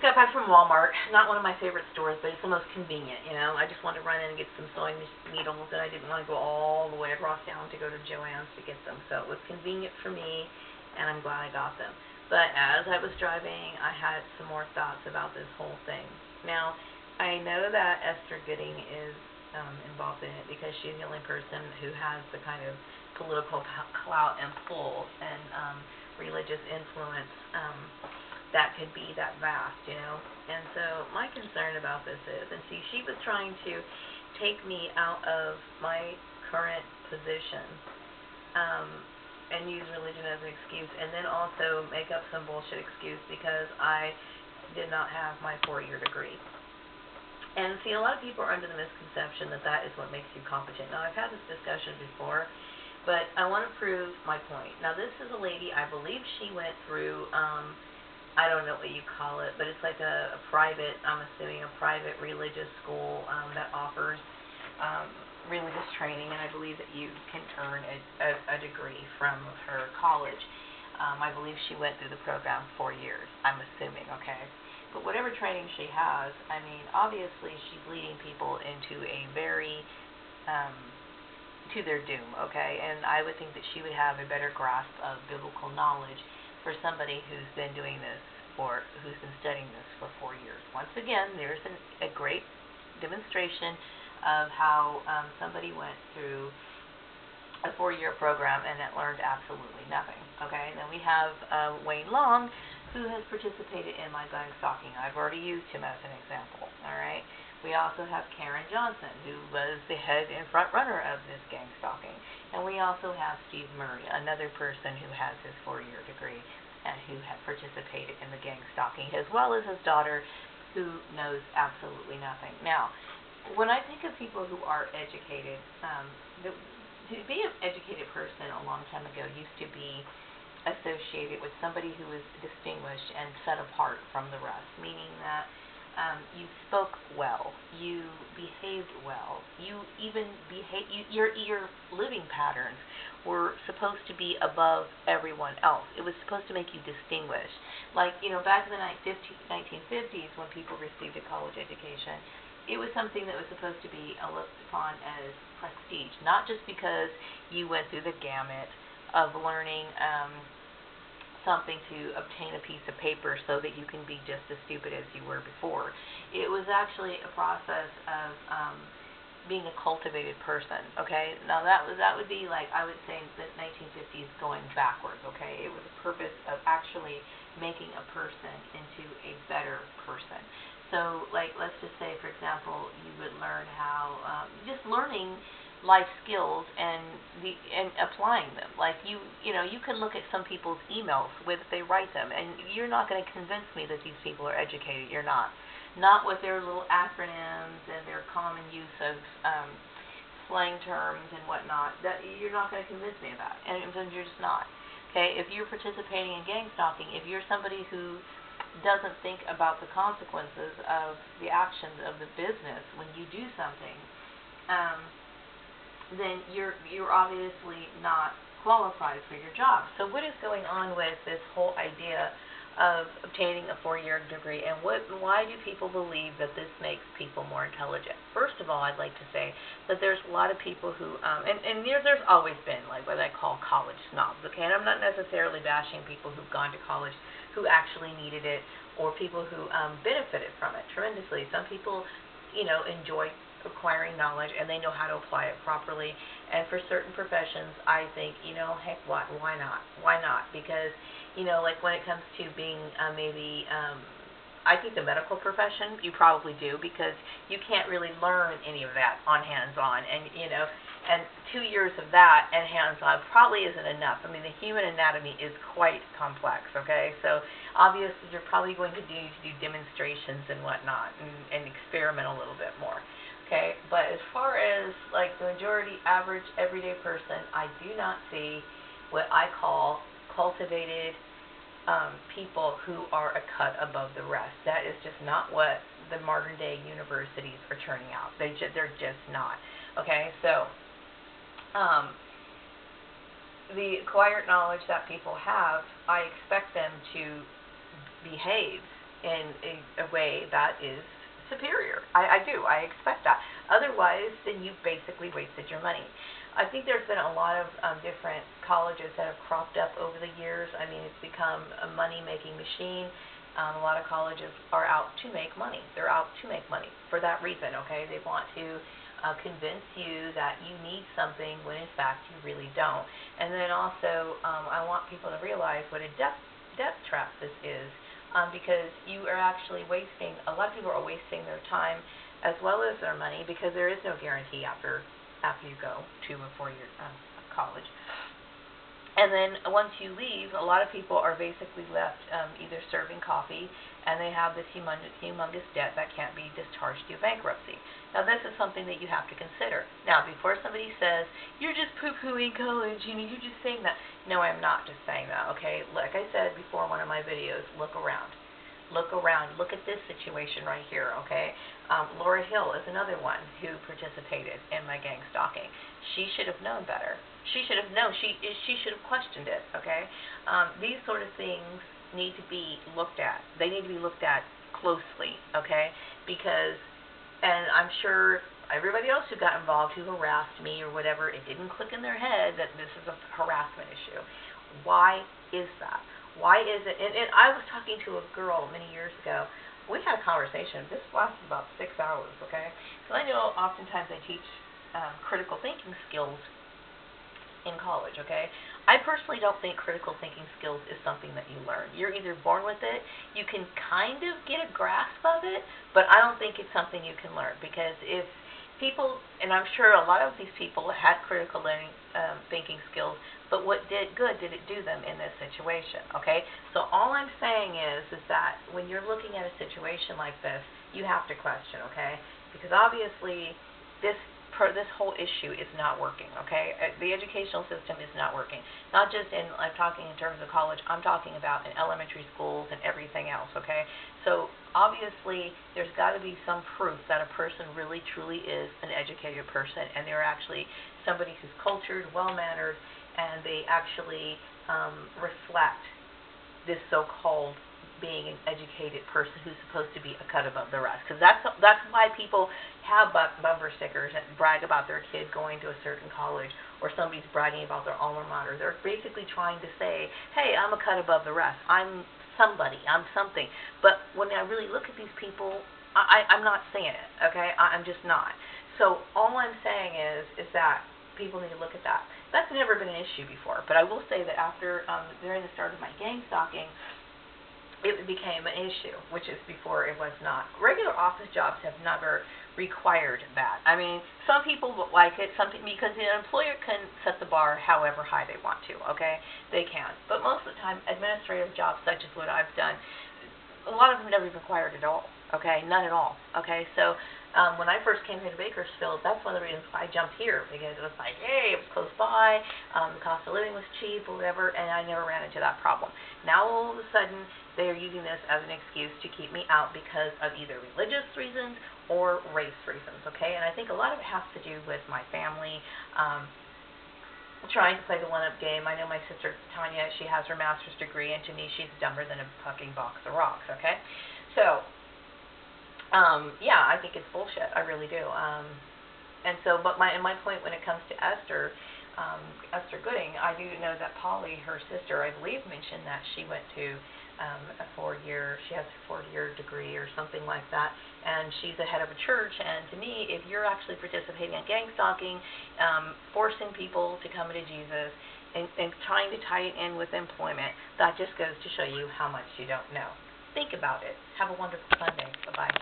got back from Walmart. Not one of my favorite stores, but it's the most convenient, you know. I just wanted to run in and get some sewing needles, and I didn't want to go all the way across town to go to Joann's to get them. So it was convenient for me, and I'm glad I got them. But as I was driving, I had some more thoughts about this whole thing. Now, I know that Esther Gooding is involved in it because she's the only person who has the kind of political clout and pull and religious influence that could be that vast, you know. And so my concern about this is, and see, she was trying to take me out of my current position and use religion as an excuse, and then also make up some bullshit excuse because I did not have my 4-year degree. And see, a lot of people are under the misconception that that is what makes you competent. Now, I've had this discussion before, but I want to prove my point. Now, this is a lady, I believe she went through, I don't know what you call it, but it's like a private, I'm assuming a private religious school that offers religious training, and I believe that you can earn a degree from her college. I believe she went through the program 4 years, I'm assuming, okay? But whatever training she has, I mean, obviously she's leading people into a very, to their doom, okay? And I would think that she would have a better grasp of biblical knowledge for somebody who's been doing this or who's been studying this for 4 years. Once again, there's a great demonstration of how somebody went through a 4-year program and it learned absolutely nothing, okay? And then we have Wayne Long, who has participated in my gang stalking. I've already used him as an example, all right? We also have Karen Johnson, who was the head and front runner of this gang stalking. And we also have Steve Murray, another person who has his 4-year degree and who had participated in the gang stalking, as well as his daughter, who knows absolutely nothing. Now, when I think of people who are educated, to be an educated person a long time ago used to be associated with somebody who was distinguished and set apart from the rest, meaning that you spoke well, you behaved well, you even your living patterns were supposed to be above everyone else. It was supposed to make you distinguished. Like, you know, back in the 1950s when people received a college education, it was something that was supposed to be looked upon as prestige, not just because you went through the gamut of learning something to obtain a piece of paper so that you can be just as stupid as you were before. It was actually a process of being a cultivated person, okay? Now that would be like, I would say, the 1950s going backwards, okay? It was a purpose of actually making a person into a better person. So, like, let's just say, for example, you would learn how, just learning life skills and applying them. Like, you know, you can look at some people's emails with they write them, and you're not going to convince me that these people are educated. You're not. Not with their little acronyms and their common use of slang terms and whatnot. That you're not going to convince me of that, and you're just not. Okay, if you're participating in gang stalking, if you're somebody who doesn't think about the consequences of the actions of the business when you do something, then you're obviously not qualified for your job. So what is going on with this whole idea of obtaining a 4-year degree, and why do people believe that this makes people more intelligent? First of all, I'd like to say that there's a lot of people who, and there's always been, like, what I call college snobs, okay? And I'm not necessarily bashing people who've gone to college who actually needed it, or people who benefited from it tremendously. Some people, you know, enjoy acquiring knowledge and they know how to apply it properly. And for certain professions, I think, you know, heck, why not? Why not? Because, you know, like when it comes to being I think the medical profession, you probably do, because you can't really learn any of that on hands-on, and, you know, and 2 years of that and hands-on probably isn't enough. I mean, the human anatomy is quite complex, okay? So obviously you're probably going to need to do demonstrations and whatnot and experiment a little bit more, okay? But as far as, like, the majority, average, everyday person, I do not see what I call cultivated people who are a cut above the rest. That is just not what the modern day universities are turning out. They're just not. Okay, so the acquired knowledge that people have, I expect them to behave in a way that is superior. I do. I expect that. Otherwise, then you basically wasted your money. I think there's been a lot of different colleges that have cropped up over the years. I mean, it's become a money-making machine. A lot of colleges are out to make money. They're out to make money for that reason, okay? They want to convince you that you need something when in fact you really don't. And then also, I want people to realize what a debt trap this is, because you are actually wasting, a lot of people are wasting their time as well as their money, because there is no guarantee after you go to a 4-year college. And then once you leave, a lot of people are basically left either serving coffee, and they have this humongous debt that can't be discharged due to bankruptcy. Now, this is something that you have to consider. Now, before somebody says, you're just poo-pooing college, you're just saying that. No, I'm not just saying that, okay? Like I said before in one of my videos, look around. Look around. Look at this situation right here, okay? Laura Hill is another one who participated in my gang stalking. She should have known better. She should have known. She should have questioned it, okay? These sort of things need to be looked at. They need to be looked at closely, okay? Because, and I'm sure everybody else who got involved, who harassed me or whatever, it didn't click in their head that this is a harassment issue. Why is that? Why is it? And I was talking to a girl many years ago. We had a conversation. This lasted about 6 hours, okay? So I know oftentimes I teach critical thinking skills in college, okay? I personally don't think critical thinking skills is something that you learn. You're either born with it, you can kind of get a grasp of it, but I don't think it's something you can learn, because if people, and I'm sure a lot of these people had critical thinking skills, but what good did it do them in this situation, okay? So all I'm saying is that when you're looking at a situation like this, you have to question, okay? Because obviously this whole issue is not working, okay? The educational system is not working. Not just in, I'm talking in terms of college, I'm talking about in elementary schools and everything else, okay? So obviously there's got to be some proof that a person really truly is an educated person, and they're actually somebody who's cultured, well-mannered, and they actually reflect this so-called being an educated person who's supposed to be a cut above the rest. Because that's why people have bumper stickers and brag about their kid going to a certain college, or somebody's bragging about their alma mater. They're basically trying to say, hey, I'm a cut above the rest. I'm somebody. I'm something. But when I really look at these people, I'm not seeing it, okay? I'm just not. So all I'm saying is that people need to look at that. That's never been an issue before. But I will say that after, during the start of my gang stalking, it became an issue, which is before it was not. Regular office jobs have never required that. I mean, some people like it, because the employer can set the bar however high they want to, okay? They can. But most of the time, administrative jobs such as what I've done, a lot of them never required it at all, okay? None at all, okay? So when I first came here to Bakersfield, that's one of the reasons I jumped here, because it was like, hey, it was close by, the cost of living was cheap or whatever, and I never ran into that problem. Now all of a sudden, they are using this as an excuse to keep me out because of either religious reasons or race reasons, okay? And I think a lot of it has to do with my family, trying to play the one-up game. I know my sister, Tanya, she has her master's degree, and to me, she's dumber than a fucking box of rocks, okay? So, yeah, I think it's bullshit. I really do. And so, but my point when it comes to Esther Gooding, I do know that Polly, her sister, I believe, mentioned that she went to a 4-year, she has a 4-year degree or something like that, and she's the head of a church. And to me, if you're actually participating in gang stalking, forcing people to come into Jesus, and trying to tie it in with employment, that just goes to show you how much you don't know. Think about it. Have a wonderful Sunday. Bye-bye.